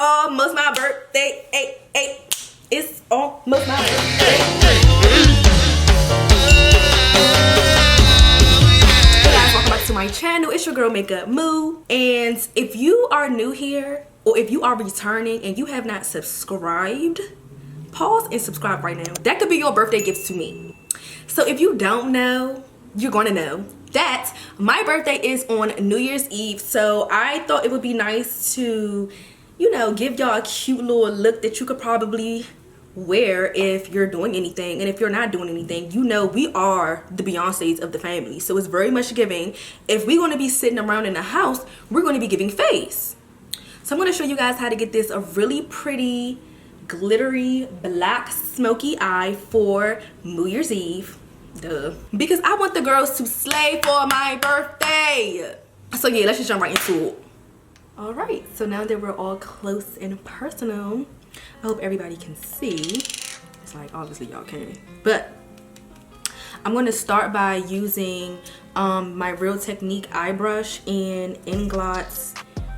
almost my birthday. Hey, it's almost my birthday. Hey guys, welcome back to my channel. It's your girl Makeup Moo. And if you are new here, or if you are returning and you have not subscribed, pause and subscribe right now. That could be your birthday gift to me. So if you don't know, you're gonna know that my birthday is on New Year's Eve. So I thought it would be nice to, you know, give y'all a cute little look that you could probably wear if you're doing anything. And if you're not doing anything, you know, we are the Beyoncés of the family. So it's very much giving. If we're gonna be sitting around in the house, we're gonna be giving face. So I'm gonna show you guys how to get this a really pretty glittery black smoky eye for New Year's Eve. Duh. Because I want the girls to slay for my birthday. So yeah, let's just jump right into it. All right, so now that we're all close and personal, I hope everybody can see. It's like, obviously y'all can, but I'm gonna start by using my Real Technique eye brush and Inglot's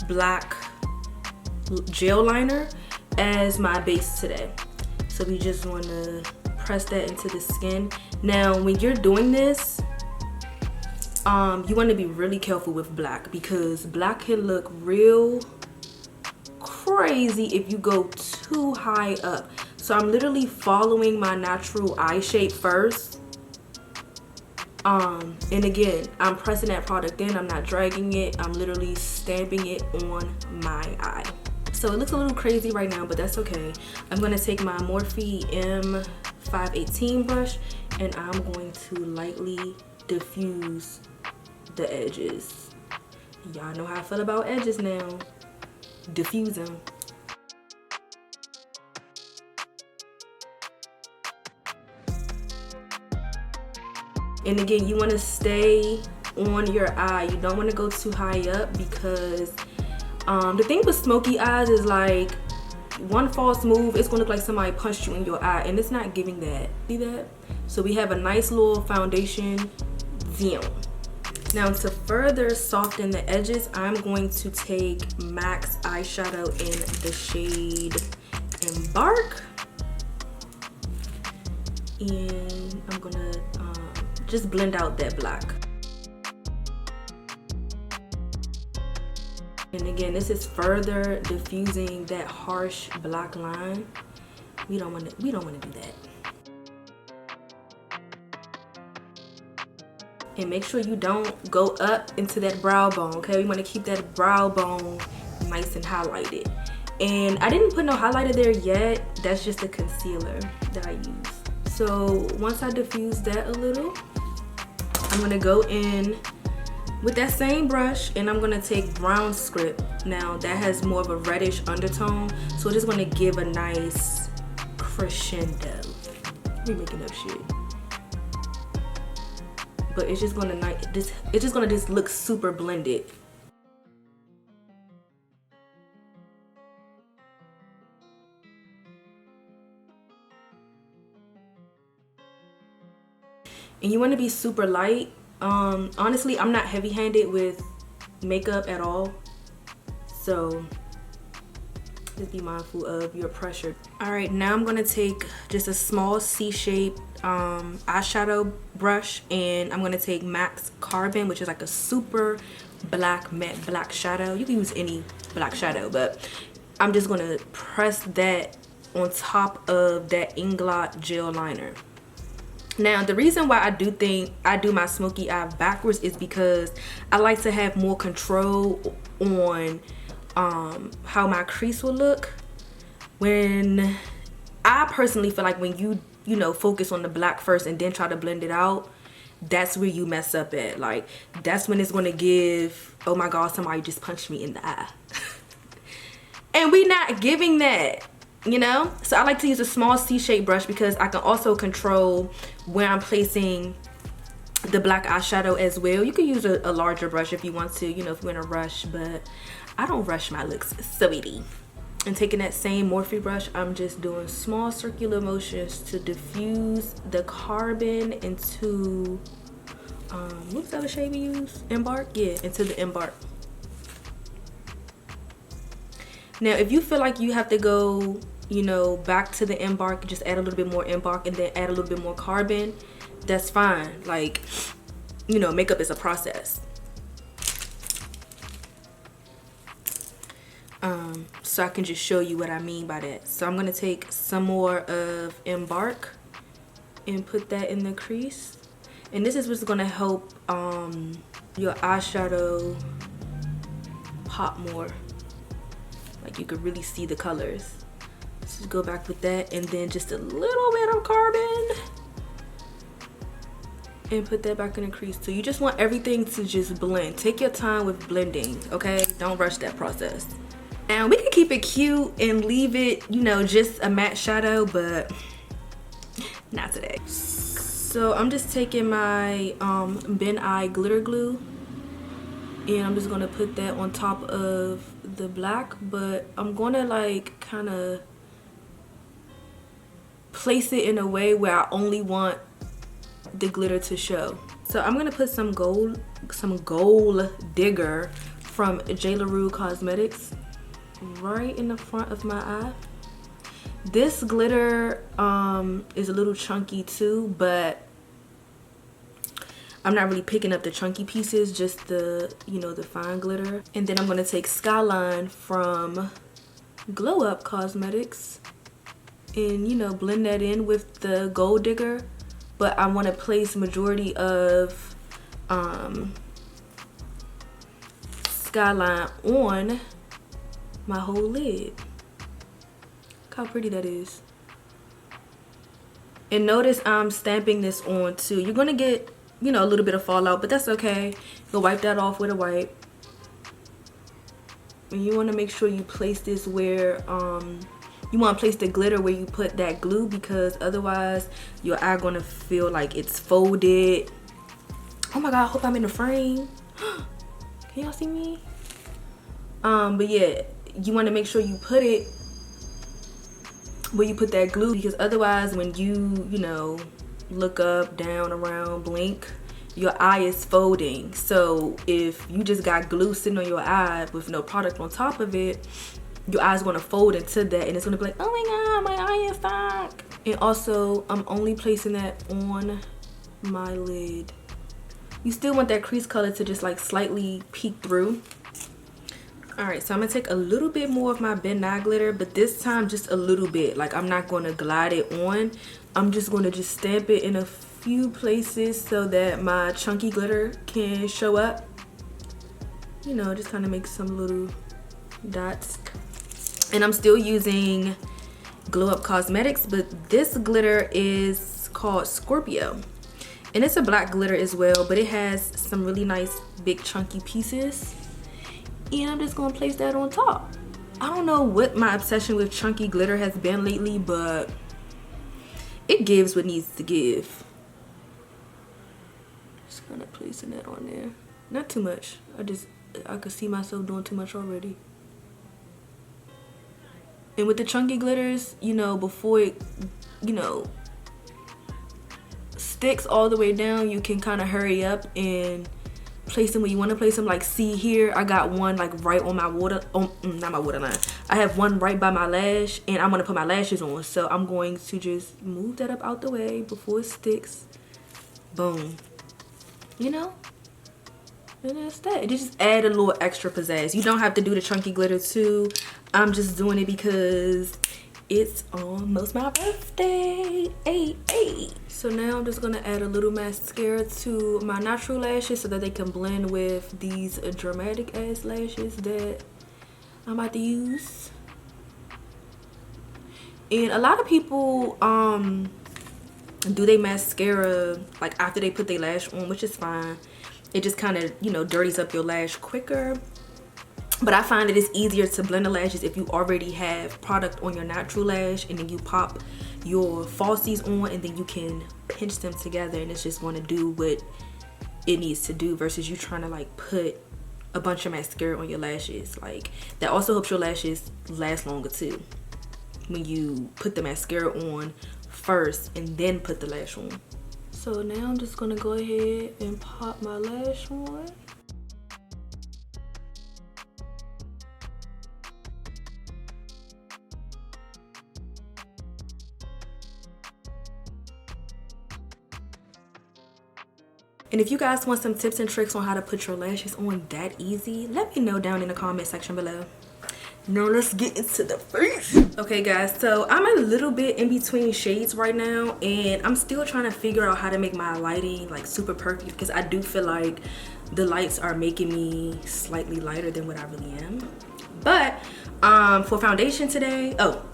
black gel liner as my base today. So we just wanna press that into the skin. Now when you're doing this, you want to be really careful with black, because black can look real crazy if you go too high up. So I'm literally following my natural eye shape first, and again, I'm pressing that product in, I'm not dragging it, I'm literally stamping it on my eye. So it looks a little crazy right now, but that's okay. I'm going to take my Morphe M518 brush and I'm going to lightly diffuse the edges. Y'all know how I feel about edges now. Diffuse them. And again, you want to stay on your eye. You don't want to go too high up, because the thing with smoky eyes is like, one false move, it's gonna look like somebody punched you in your eye, and it's not giving that. See that? So we have a nice little foundation zoom. Now to further soften the edges, I'm going to take MAC's eyeshadow in the shade Embark, and I'm gonna just blend out that black. And again, this is further diffusing that harsh black line. We don't want to do that. And make sure you don't go up into that brow bone, okay? We want to keep that brow bone nice and highlighted. And I didn't put no highlighter there yet. That's just a concealer that I use. So once I diffuse that a little, I'm gonna go in with that same brush and I'm gonna take Brown Script. Now that has more of a reddish undertone, so I just want to give a nice crescendo. We making up shit, but it's just gonna just look super blended. And you want to be super light. Honestly, I'm not heavy-handed with makeup at all, so just be mindful of your pressure. All right, now I'm gonna take just a small C-shaped eyeshadow brush, and I'm gonna take MAC's Carbon, which is like a super black matte black shadow. You can use any black shadow, but I'm just gonna press that on top of that Inglot gel liner. Now the reason why I do my smoky eye backwards is because I like to have more control on how my crease will look. When I personally feel like when you know, focus on the black first and then try to blend it out, that's where you mess up at. Like, that's when it's gonna give, oh my god, somebody just punched me in the eye. And we not giving that, you know? So I like to use a small C-shaped brush because I can also control where I'm placing the black eyeshadow as well. You can use a larger brush if you want to, you know, if you're in a rush, but I don't rush my looks, sweetie. And taking that same Morphe brush, I'm just doing small circular motions to diffuse the Carbon into, what's the other shade we use? Embark? Yeah, into the Embark. Now, if you feel like you have to go, you know, back to the embark, just add a little bit more embark and then add a little bit more carbon, that's fine. Like, you know, makeup is a process. So I can just show you what I mean by that. So I'm gonna take some more of embark and put that in the crease. And this is what's gonna help your eyeshadow pop more. Like you could really see the colors. Let's just go back with that, and then just a little bit of carbon and put that back in the crease. So you just want everything to just blend. Take your time with blending, okay? Don't rush that process. Now we can keep it cute and leave it, you know, just a matte shadow, but not today. So I'm just taking my Ben Eye glitter glue, and I'm just gonna put that on top of the black, but I'm gonna like kind of place it in a way where I only want the glitter to show. So I'm gonna put some gold digger from J. LaRue Cosmetics right in the front of my eye. This glitter is a little chunky too, but I'm not really picking up the chunky pieces, just the, you know, the fine glitter. And then I'm gonna take Skyline from Glow Up Cosmetics and, you know, blend that in with the gold digger. But I want to place majority of Skyline on my whole lid. Look how pretty that is. And notice I'm stamping this on too. You're gonna get, you know, a little bit of fallout, but that's okay. You'll wipe that off with a wipe. And you want to make sure you place this where you want to place the glitter where you put that glue, because otherwise your eye gonna feel like it's folded. Oh my god, I hope I'm in the frame. Can y'all see me? But yeah, you want to make sure you put it where you put that glue, because otherwise when you know, look up, down, around, blink, your eye is folding. So if you just got glue sitting on your eye with no product on top of it, your eye's gonna fold into that, and it's gonna be like, oh my god, my eye is stuck. And also, I'm only placing that on my lid. You still want that crease color to just like slightly peek through. All right, so I'm gonna take a little bit more of my Ben Nye glitter, but this time just a little bit. Like, I'm not gonna glide it on. I'm just gonna just stamp it in a few places so that my chunky glitter can show up. You know, just kind of make some little dots. And I'm still using Glow Up Cosmetics, but this glitter is called Scorpio. And it's a black glitter as well, but it has some really nice big chunky pieces. And I'm just gonna place that on top. I don't know what my obsession with chunky glitter has been lately, but it gives what needs to give. Just kind of placing that on there. Not too much. I could see myself doing too much already. And with the chunky glitters, you know, before it, you know, sticks all the way down, you can kind of hurry up and place them where you want to place them. Like, see here, I got one like right on my not my waterline. I have one right by my lash, and I'm gonna put my lashes on. So I'm going to just move that up out the way before it sticks. Boom. You know? And that's that. Just add a little extra pizzazz. You don't have to do the chunky glitter too. I'm just doing it because it's almost my birthday. Hey. So now I'm just gonna add a little mascara to my natural lashes so that they can blend with these dramatic ass lashes that I'm about to use. And a lot of people do they mascara like after they put their lash on, which is fine. It just kind of, you know, dirties up your lash quicker. But I find it is easier to blend the lashes if you already have product on your natural lash, and then you pop your falsies on, and then you can pinch them together, and it's just going to do what it needs to do, versus you trying to like put a bunch of mascara on your lashes. Like, that also helps your lashes last longer too, when you put the mascara on first and then put the lash on. So now I'm just gonna go ahead. ahead and pop my lash on. And if you guys want some tips and tricks on how to put your lashes on that easy, let me know down in the comment section below. Now let's get into the face. Okay guys, so I'm a little bit in between shades right now, and I'm still trying to figure out how to make my lighting like super perfect, because I do feel like the lights are making me slightly lighter than what I really am. But for foundation today, let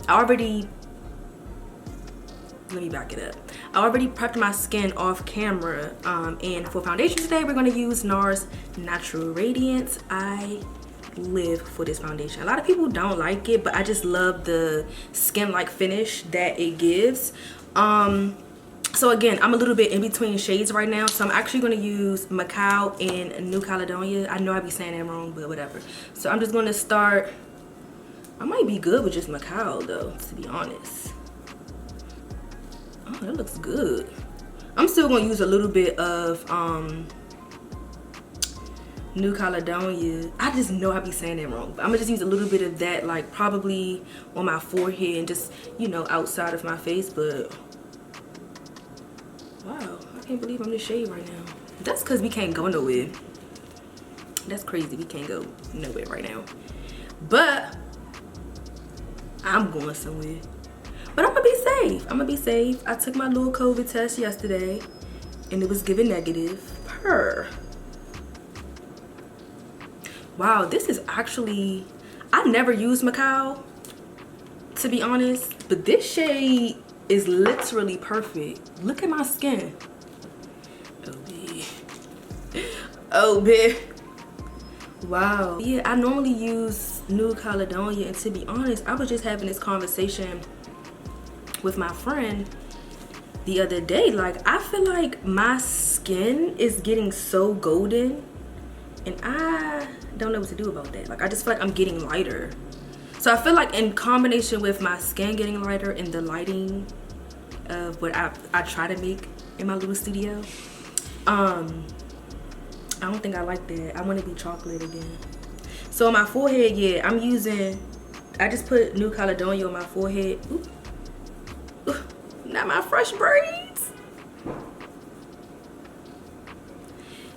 me back it up. I already prepped my skin off camera, and for foundation today we're going to use NARS Natural Radiance. I live for this foundation. A lot of people don't like it, but I just love the skin like finish that it gives. So again, I'm a little bit in between shades right now, so I'm actually going to use Macau and New Caledonia. I know I be saying that wrong, but whatever. So I'm just going to start. I might be good with just Macau though, to be honest. Oh, that looks good. I'm still going to use a little bit of New Caledonia. I just know I be saying that wrong, but I'm gonna just use a little bit of that, like probably on my forehead and just, you know, outside of my face. But wow, I can't believe I'm this shade right now. That's because we can't go nowhere. That's crazy, we can't go nowhere right now, but I'm going somewhere. But I'm gonna be safe. I'm gonna be safe. I took my little COVID test yesterday and it was giving negative. Wow, this is actually, I never used Macau, to be honest, but this shade is literally perfect. Look at my skin. Oh, bitch. Wow. Yeah, I normally use New Caledonia, and to be honest, I was just having this conversation with my friend the other day. Like, I feel like my skin is getting so golden, and I don't know what to do about that. Like, I just feel like I'm getting lighter. So I feel like in combination with my skin getting lighter and the lighting of what I try to make in my little studio, I don't think I like that. I want to be chocolate again. So on my forehead, yeah, I just put New Caledonia on my forehead. Ooh. Ooh, not my fresh braids.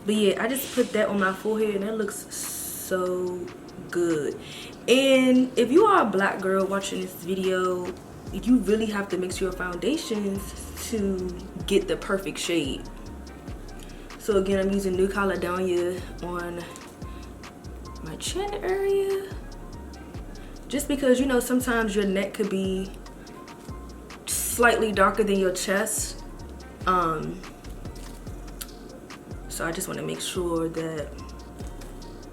But yeah, I just put that on my forehead and that looks so good. And if you are a black girl watching this video, you really have to mix your foundations to get the perfect shade. So again, I'm using New Caledonia on my chin area, just because, you know, sometimes your neck could be slightly darker than your chest. So I just want to make sure that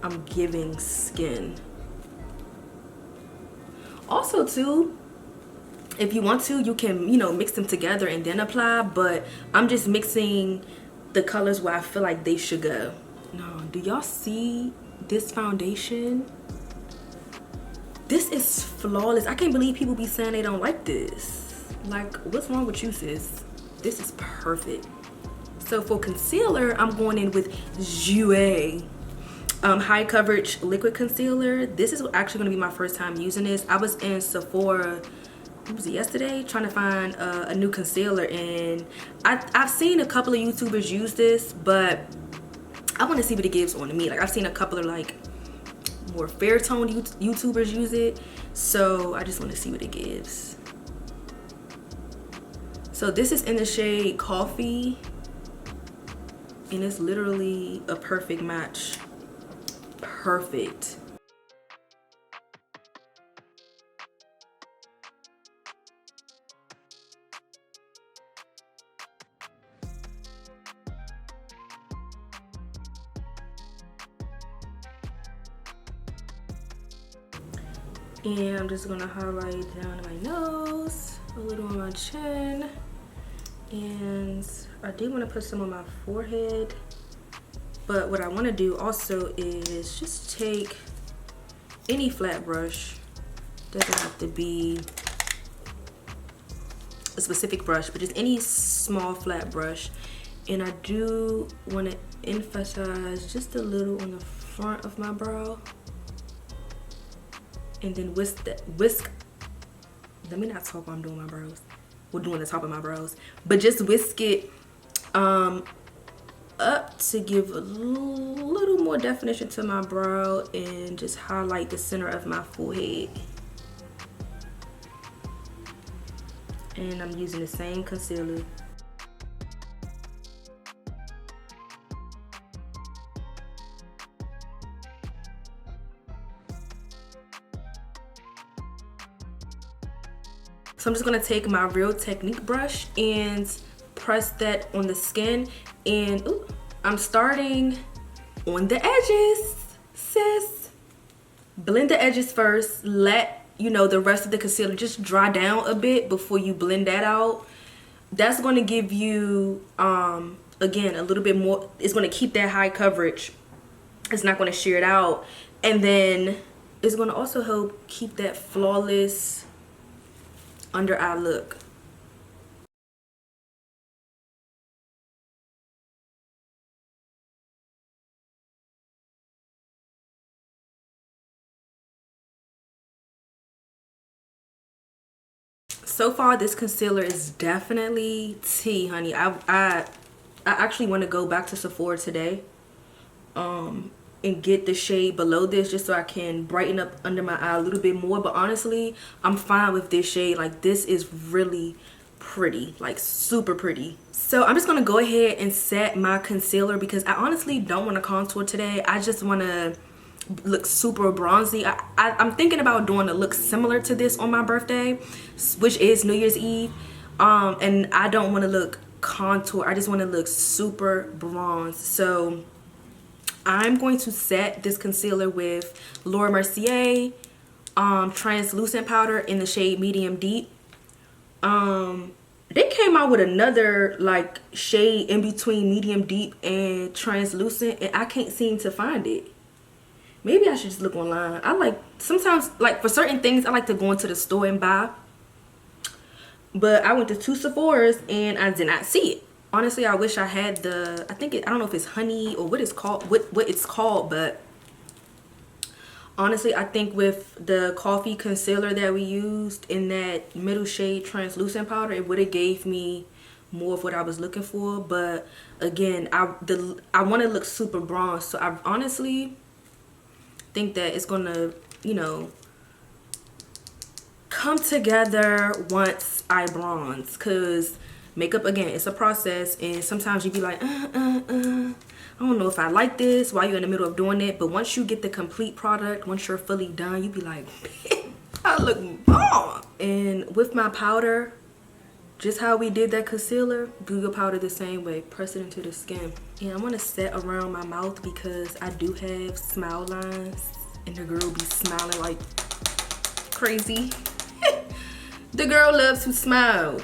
I'm giving skin. Also too, if you want to, you can, you know, mix them together and then apply, but I'm just mixing the colors where I feel like they should go. No, do y'all see this foundation? This is flawless. I can't believe people be saying they don't like this. Like, what's wrong with you, sis? This is perfect. So for concealer, I'm going in with Jouer high coverage liquid concealer. This is actually going to be my first time using this. I was in Sephora, what was it, yesterday, trying to find a new concealer, and I've seen a couple of YouTubers use this, but I want to see what it gives on me. Like, I've seen a couple of like more fair toned YouTubers use it, so I just want to see what it gives. So this is in the shade Coffee, and it's literally a perfect match. Perfect. And I'm just gonna highlight down my nose, a little on my chin, and I do want to put some on my forehead. But what I want to do also is just take any flat brush. Doesn't have to be a specific brush, but just any small flat brush. And I do want to emphasize just a little on the front of my brow. And then whisk. Let me not talk while I'm doing my brows. We're doing the top of my brows. But just whisk it up to give a little more definition to my brow and just highlight the center of my forehead. And I'm using the same concealer. So I'm just gonna take my Real Technique brush and press that on the skin, and ooh, I'm starting on the edges, sis. Blend the edges first, let the rest of the concealer just dry down a bit before you blend that out. That's going to give you again a little bit more. It's going to keep that high coverage. It's not going to shear it out, and then it's going to also help keep that flawless under eye look. So far, this concealer is definitely tea, honey. I actually want to go back to Sephora today and get the shade below this just so I can brighten up under my eye a little bit more. But honestly, I'm fine with this shade. Like, this is really pretty, like super pretty. So I'm just gonna go ahead and set my concealer because I honestly don't want to contour today. I just want to look super bronzy. I'm thinking about doing a look similar to this on my birthday, which is New Year's Eve, and I don't want to look contour. I just want to look super bronze. So I'm going to set this concealer with Laura Mercier translucent powder in the shade Medium Deep. They came out with another like shade in between Medium Deep and translucent, and I can't seem to find it. Maybe I should just look online. I like, sometimes, like for certain things, I like to go into the store and buy. But I went to 2 Sephora's and I did not see it. Honestly, I wish I had the, I don't know if it's honey or what it's called, what it's called, but honestly, I think with the coffee concealer that we used in that middle shade translucent powder, it would have gave me more of what I was looking for. But again, I want to look super bronze, so I honestly think that it's gonna come together once I bronze, because makeup, again, it's a process, and sometimes you be like I don't know if I like this while you're in the middle of doing it. But once you get the complete product, once you're fully done, you be like, I look bomb. And with my powder, just how we did that concealer, do your powder the same way. Press it into the skin. And I want to set around my mouth because I do have smile lines, and the girl be smiling like crazy. The girl loves to smile.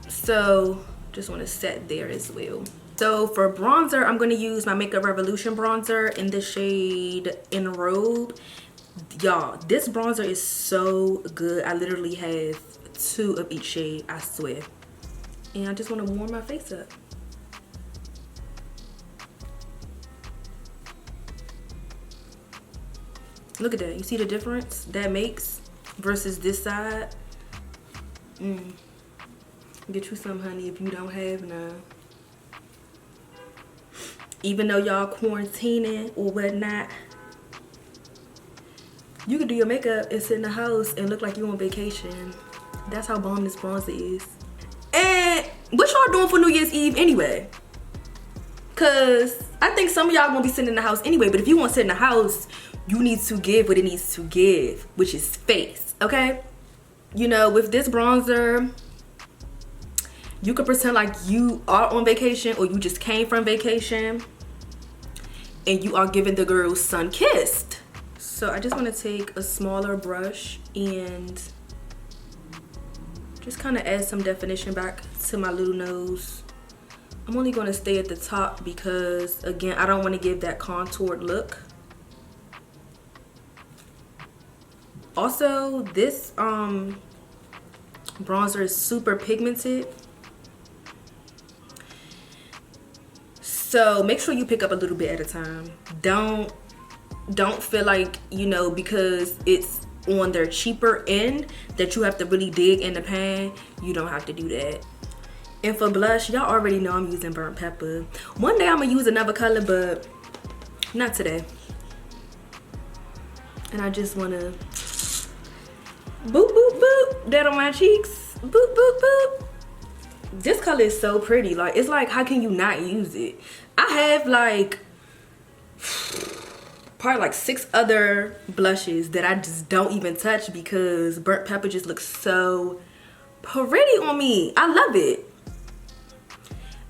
So just want to set there as well. So for bronzer, I'm going to use my Makeup Revolution bronzer in the shade In Robe. Y'all, this bronzer is so good. I literally have 2 of each shade, I swear. And I just want to warm my face up. Look at that. You see the difference that makes versus this side? Get you some, honey, if you don't have none. Even though y'all quarantining or whatnot, you can do your makeup and sit in the house and look like you on vacation. That's how bomb this bronzer is. And what y'all doing for New Year's Eve anyway? Cause I think some of y'all gonna be sitting in the house anyway, but if you want to sit in the house, you need to give what it needs to give, which is face, okay? With this bronzer, you can pretend like you are on vacation or you just came from vacation and you are giving the girl sun-kissed. So I just want to take a smaller brush and just kind of add some definition back to my little nose. I'm only going to stay at the top because, again, I don't want to give that contoured look. Also, this bronzer is super pigmented. So make sure you pick up a little bit at a time. Don't feel like, because it's on their cheaper end that you have to really dig in the pan. You don't have to do that. And for blush, y'all already know I'm using burnt pepper. One day I'm gonna use another color, but not today. And I just wanna boop, boop, boop that on my cheeks. Boop, boop, boop. This color is so pretty. Like, it's like, how can you not use it? I have like probably like 6 other blushes that I just don't even touch because burnt pepper just looks so pretty on me. I love it.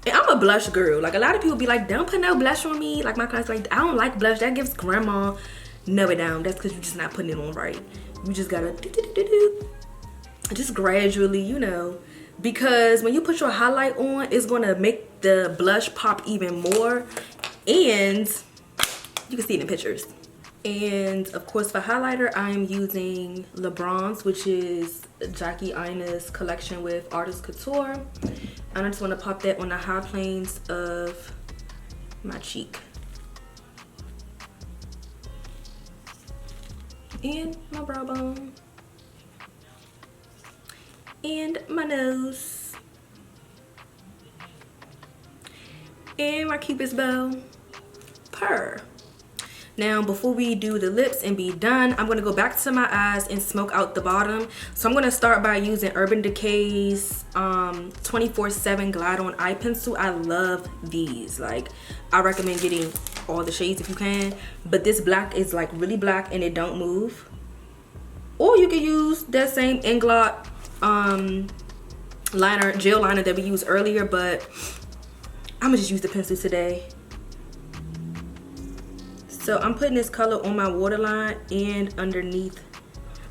And I'm a blush girl. Like, a lot of people be like, don't put no blush on me. Like, my clients like, I don't like blush. That gives grandma. No, it don't. That's because you're just not putting it on right. You just gotta just gradually, you know. Because when you put your highlight on, it's gonna make the blush pop even more. And you can see it in pictures. And of course, for highlighter, I'm using LeBron's, which is Jackie Aina's collection with Artist Couture. And I just want to pop that on the high planes of my cheek. And my brow bone. And my nose. And my cupid's bow. Purr. Now, before we do the lips and be done, I'm going to go back to my eyes and smoke out the bottom. So I'm going to start by using Urban Decay's 24/7 Glide On Eye Pencil. I love these. Like, I recommend getting all the shades if you can. But this black is like really black and it don't move. Or you can use that same Inglot liner, gel liner that we used earlier. But I'm going to just use the pencil today. So I'm putting this color on my waterline and underneath,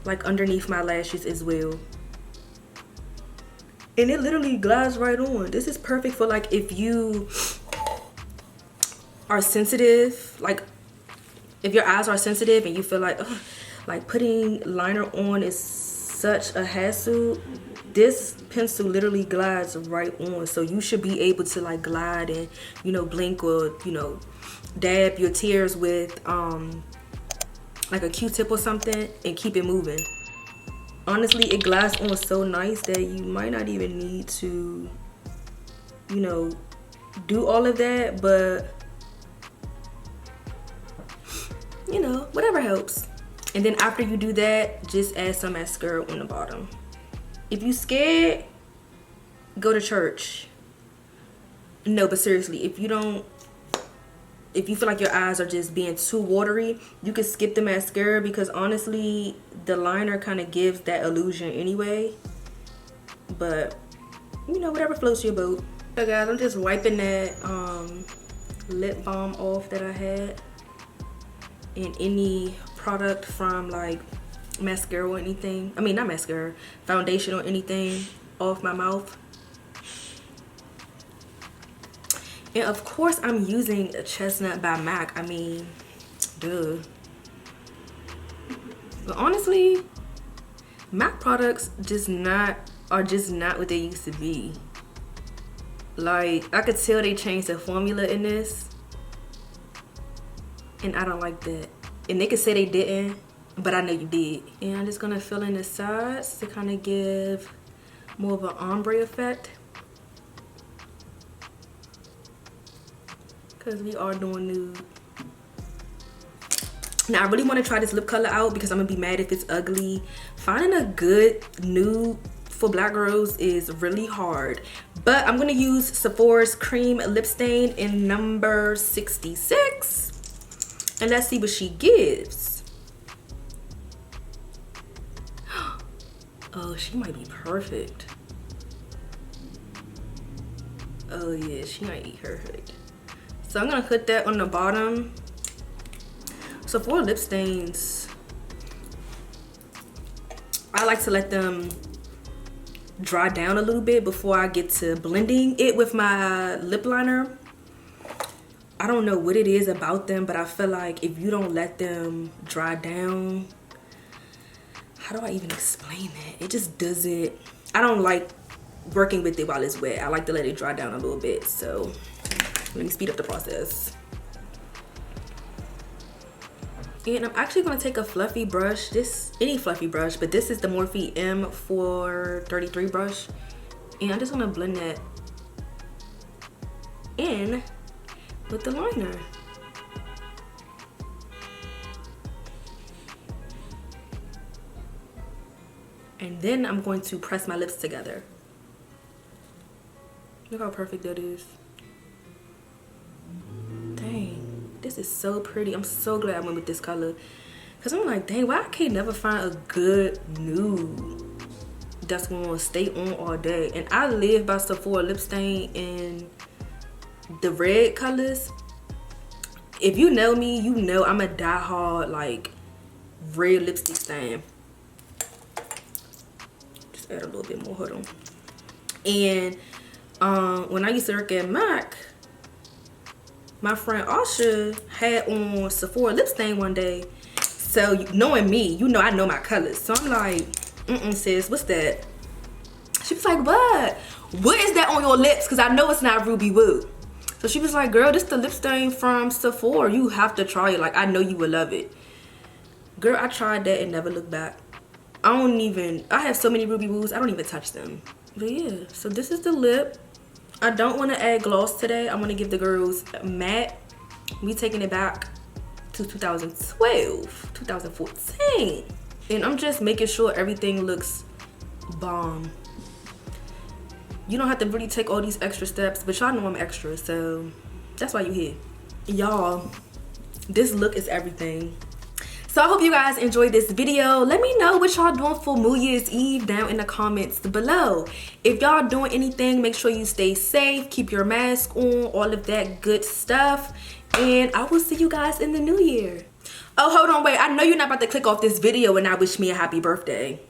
like underneath my lashes as well. And it literally glides right on. This is perfect for like if you are sensitive, like if your eyes are sensitive and you feel like, ugh, like putting liner on is such a hassle. This pencil literally glides right on. So you should be able to like glide and, you know, blink or, you know, dab your tears with like a Q-tip or something and keep it moving. Honestly, it glides on so nice that you might not even need to, you know, do all of that, but you know, whatever helps. And then after you do that, just add some mascara on the bottom. If you scared, go to church. No, but seriously, if you feel like your eyes are just being too watery, you can skip the mascara because honestly, the liner kind of gives that illusion anyway. But, you know, whatever floats your boat. So guys, I'm just wiping that lip balm off that I had. And any product from like mascara or anything. I mean, not mascara, foundation or anything off my mouth. And of course, I'm using a Chestnut by MAC. I mean, duh. But honestly, MAC products are just not what they used to be. Like, I could tell they changed the formula in this. And I don't like that. And they could say they didn't, but I know you did. And I'm just gonna fill in the sides to kind of give more of an ombre effect. Because we are doing nude. Now, I really want to try this lip color out because I'm going to be mad if it's ugly. Finding a good nude for black girls is really hard. But I'm going to use Sephora's Cream Lip Stain in number 66. And let's see what she gives. Oh, she might be perfect. Oh, yeah, she might be perfect. So I'm gonna put that on the bottom. So for lip stains, I like to let them dry down a little bit before I get to blending it with my lip liner. I don't know what it is about them, but I feel like if you don't let them dry down, how do I even explain that? It just doesn't, I don't like working with it while it's wet. I like to let it dry down a little bit. So let me speed up the process. And I'm actually gonna take a fluffy brush, any fluffy brush, but this is the Morphe M433 brush. And I'm just gonna blend that in with the liner. And then I'm going to press my lips together. Look how perfect that is. Dang, this is so pretty. I'm so glad I went with this color. Cause I'm like, dang, why I can't never find a good nude that's gonna stay on all day. And I live by Sephora lip stain in the red colors. If you know me, you know I'm a diehard like red lipstick stain. Just add a little bit more, hold on. And when I used to work at MAC, my friend Asha had on Sephora lip stain one day. So knowing me, you know I know my colors. So I'm like, sis, what's that? She was like, what is that on your lips? Because I know it's not Ruby Woo. So she was like, girl, this the lip stain from Sephora. You have to try it. Like, I know you will love it. Girl, I tried that and never looked back. I have so many Ruby Woos, I don't even touch them. But yeah, so this is the lip. I don't want to add gloss today. I want to give the girls matte. We taking it back to 2012, 2014. And I'm just making sure everything looks bomb. You don't have to really take all these extra steps, but y'all know I'm extra, so that's why you here. Y'all, this look is everything. So I hope you guys enjoyed this video. Let me know what y'all doing for New Year's Eve down in the comments below. If y'all doing anything, make sure you stay safe, keep your mask on, all of that good stuff. And I will see you guys in the new year. Oh, hold on, wait. I know you're not about to click off this video and not wish me a happy birthday.